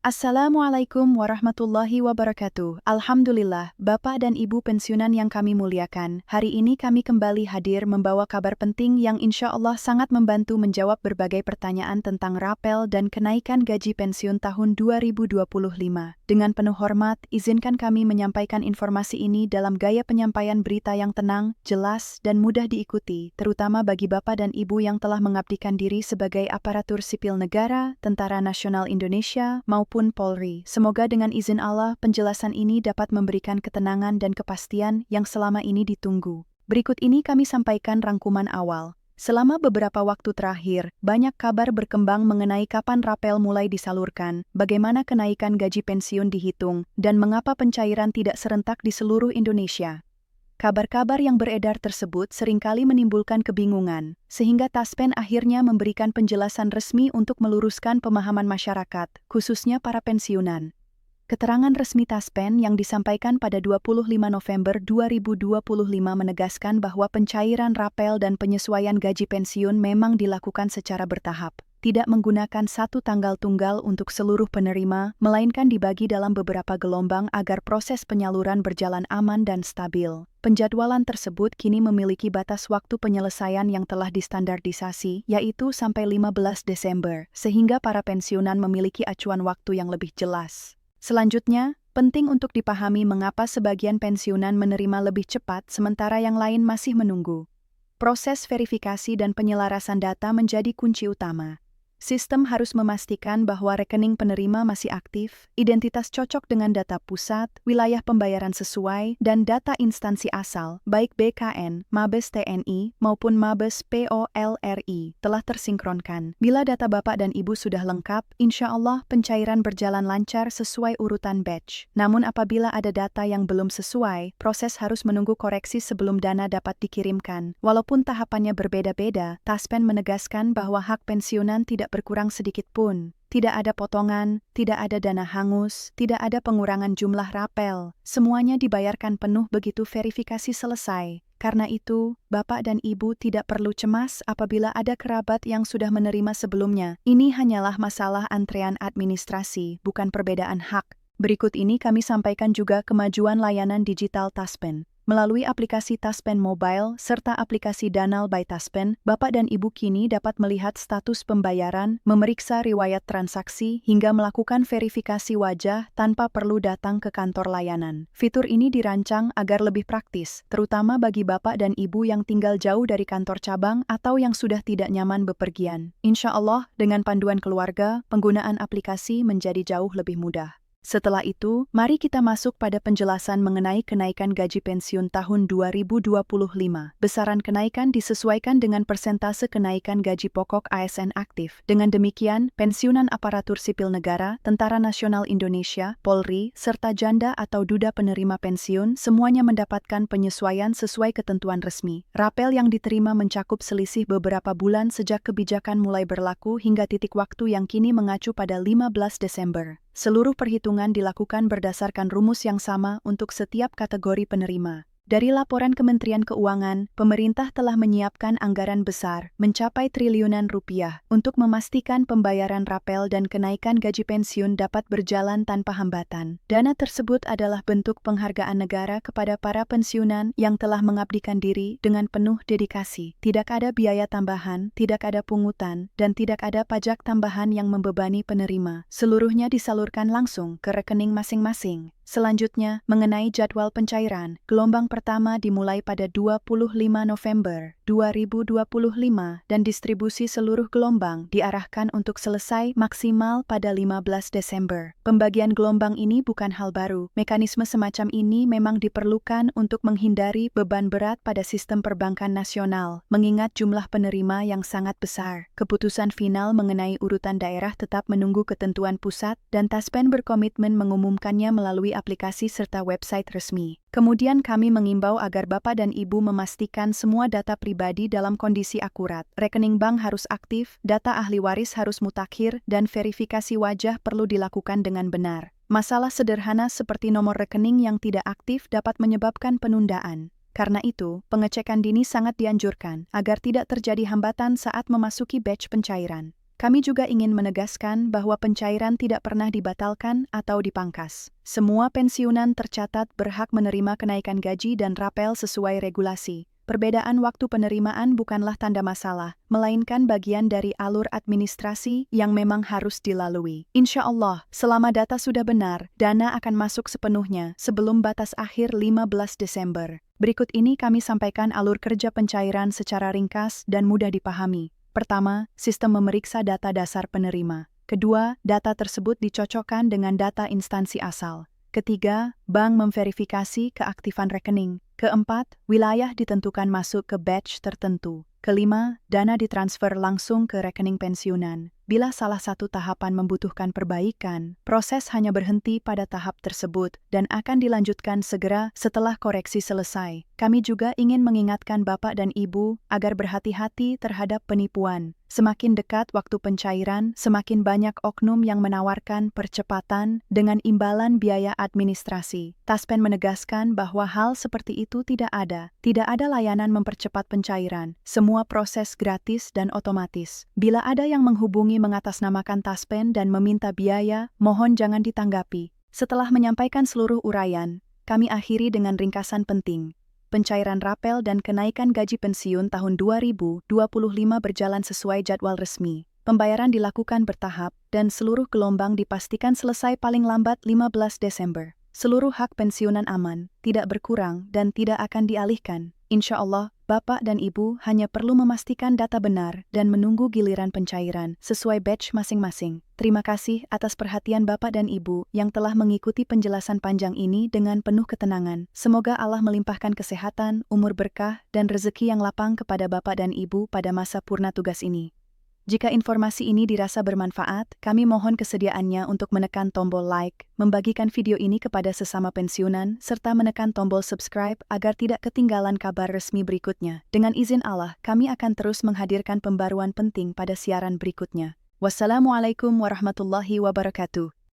Assalamualaikum warahmatullahi wabarakatuh. Alhamdulillah, Bapak dan Ibu pensiunan yang kami muliakan, hari ini kami kembali hadir membawa kabar penting yang insya Allah sangat membantu menjawab berbagai pertanyaan tentang rapel dan kenaikan gaji pensiun tahun 2025. Dengan penuh hormat, izinkan kami menyampaikan informasi ini dalam gaya penyampaian berita yang tenang, jelas, dan mudah diikuti, terutama bagi Bapak dan Ibu yang telah mengabdikan diri sebagai aparatur sipil negara, Tentara Nasional Indonesia, maupun Polri. Semoga dengan izin Allah, penjelasan ini dapat memberikan ketenangan dan kepastian yang selama ini ditunggu. Berikut ini kami sampaikan rangkuman awal. Selama beberapa waktu terakhir, banyak kabar berkembang mengenai kapan rapel mulai disalurkan, bagaimana kenaikan gaji pensiun dihitung, dan mengapa pencairan tidak serentak di seluruh Indonesia. Kabar-kabar yang beredar tersebut seringkali menimbulkan kebingungan, sehingga Taspen akhirnya memberikan penjelasan resmi untuk meluruskan pemahaman masyarakat, khususnya para pensiunan. Keterangan resmi Taspen yang disampaikan pada 25 November 2025 menegaskan bahwa pencairan rapel dan penyesuaian gaji pensiun memang dilakukan secara bertahap, tidak menggunakan satu tanggal tunggal untuk seluruh penerima, melainkan dibagi dalam beberapa gelombang agar proses penyaluran berjalan aman dan stabil. Penjadwalan tersebut kini memiliki batas waktu penyelesaian yang telah distandardisasi, yaitu sampai 15 Desember, sehingga para pensiunan memiliki acuan waktu yang lebih jelas. Selanjutnya, penting untuk dipahami mengapa sebagian pensiunan menerima lebih cepat sementara yang lain masih menunggu. Proses verifikasi dan penyelarasan data menjadi kunci utama. Sistem harus memastikan bahwa rekening penerima masih aktif, identitas cocok dengan data pusat, wilayah pembayaran sesuai, dan data instansi asal, baik BKN, Mabes TNI, maupun Mabes POLRI, telah tersinkronkan. Bila data Bapak dan Ibu sudah lengkap, insya Allah pencairan berjalan lancar sesuai urutan batch. Namun apabila ada data yang belum sesuai, proses harus menunggu koreksi sebelum dana dapat dikirimkan. Walaupun tahapannya berbeda-beda, Taspen menegaskan bahwa hak pensiunan tidak berkurang sedikit pun. Tidak ada potongan, tidak ada dana hangus, tidak ada pengurangan jumlah rapel. Semuanya dibayarkan penuh begitu verifikasi selesai. Karena itu, Bapak dan Ibu tidak perlu cemas apabila ada kerabat yang sudah menerima sebelumnya. Ini hanyalah masalah antrean administrasi, bukan perbedaan hak. Berikut ini kami sampaikan juga kemajuan layanan digital Taspen. Melalui aplikasi Taspen Mobile serta aplikasi Danal by Taspen, Bapak dan Ibu kini dapat melihat status pembayaran, memeriksa riwayat transaksi, hingga melakukan verifikasi wajah tanpa perlu datang ke kantor layanan. Fitur ini dirancang agar lebih praktis, terutama bagi Bapak dan Ibu yang tinggal jauh dari kantor cabang atau yang sudah tidak nyaman bepergian. Insya Allah, dengan panduan keluarga, penggunaan aplikasi menjadi jauh lebih mudah. Setelah itu, mari kita masuk pada penjelasan mengenai kenaikan gaji pensiun tahun 2025. Besaran kenaikan disesuaikan dengan persentase kenaikan gaji pokok ASN aktif. Dengan demikian, pensiunan aparatur sipil negara, Tentara Nasional Indonesia, Polri, serta janda atau duda penerima pensiun semuanya mendapatkan penyesuaian sesuai ketentuan resmi. Rapel yang diterima mencakup selisih beberapa bulan sejak kebijakan mulai berlaku hingga titik waktu yang kini mengacu pada 15 Desember. Seluruh perhitungan dilakukan berdasarkan rumus yang sama untuk setiap kategori penerima. Dari laporan Kementerian Keuangan, pemerintah telah menyiapkan anggaran besar, mencapai triliunan rupiah, untuk memastikan pembayaran rapel dan kenaikan gaji pensiun dapat berjalan tanpa hambatan. Dana tersebut adalah bentuk penghargaan negara kepada para pensiunan yang telah mengabdikan diri dengan penuh dedikasi. Tidak ada biaya tambahan, tidak ada pungutan, dan tidak ada pajak tambahan yang membebani penerima. Seluruhnya disalurkan langsung ke rekening masing-masing. Selanjutnya, mengenai jadwal pencairan, gelombang pertama dimulai pada 25 November 2025 dan distribusi seluruh gelombang diarahkan untuk selesai maksimal pada 15 Desember. Pembagian gelombang ini bukan hal baru. Mekanisme semacam ini memang diperlukan untuk menghindari beban berat pada sistem perbankan nasional, mengingat jumlah penerima yang sangat besar. Keputusan final mengenai urutan daerah tetap menunggu ketentuan pusat dan Taspen berkomitmen mengumumkannya melalui aplikasi serta website resmi. Kemudian kami mengimbau agar Bapak dan Ibu memastikan semua data pribadi dalam kondisi akurat. Rekening bank harus aktif, data ahli waris harus mutakhir, dan verifikasi wajah perlu dilakukan dengan benar. Masalah sederhana seperti nomor rekening yang tidak aktif dapat menyebabkan penundaan. Karena itu, pengecekan dini sangat dianjurkan agar tidak terjadi hambatan saat memasuki batch pencairan. Kami juga ingin menegaskan bahwa pencairan tidak pernah dibatalkan atau dipangkas. Semua pensiunan tercatat berhak menerima kenaikan gaji dan rapel sesuai regulasi. Perbedaan waktu penerimaan bukanlah tanda masalah, melainkan bagian dari alur administrasi yang memang harus dilalui. Insya Allah, selama data sudah benar, dana akan masuk sepenuhnya sebelum batas akhir 15 Desember. Berikut ini kami sampaikan alur kerja pencairan secara ringkas dan mudah dipahami. Pertama, sistem memeriksa data dasar penerima. Kedua, data tersebut dicocokkan dengan data instansi asal. Ketiga, bank memverifikasi keaktifan rekening. Keempat, wilayah ditentukan masuk ke batch tertentu. Kelima, dana ditransfer langsung ke rekening pensiunan. Bila salah satu tahapan membutuhkan perbaikan, proses hanya berhenti pada tahap tersebut dan akan dilanjutkan segera setelah koreksi selesai. Kami juga ingin mengingatkan Bapak dan Ibu agar berhati-hati terhadap penipuan. Semakin dekat waktu pencairan, semakin banyak oknum yang menawarkan percepatan dengan imbalan biaya administrasi. Taspen menegaskan bahwa hal seperti itu tidak ada. Tidak ada layanan mempercepat pencairan. Semua proses gratis dan otomatis. Bila ada yang menghubungi mengatasnamakan Taspen dan meminta biaya, mohon jangan ditanggapi. Setelah menyampaikan seluruh uraian, kami akhiri dengan ringkasan penting. Pencairan rapel dan kenaikan gaji pensiun tahun 2025 berjalan sesuai jadwal resmi. Pembayaran dilakukan bertahap dan seluruh gelombang dipastikan selesai paling lambat 15 Desember. Seluruh hak pensiunan aman, tidak berkurang dan tidak akan dialihkan. Insya Allah, Bapak dan Ibu hanya perlu memastikan data benar dan menunggu giliran pencairan sesuai batch masing-masing. Terima kasih atas perhatian Bapak dan Ibu yang telah mengikuti penjelasan panjang ini dengan penuh ketenangan. Semoga Allah melimpahkan kesehatan, umur berkah, dan rezeki yang lapang kepada Bapak dan Ibu pada masa purna tugas ini. Jika informasi ini dirasa bermanfaat, kami mohon kesediaannya untuk menekan tombol like, membagikan video ini kepada sesama pensiunan, serta menekan tombol subscribe agar tidak ketinggalan kabar resmi berikutnya. Dengan izin Allah, kami akan terus menghadirkan pembaruan penting pada siaran berikutnya. Wassalamualaikum warahmatullahi wabarakatuh.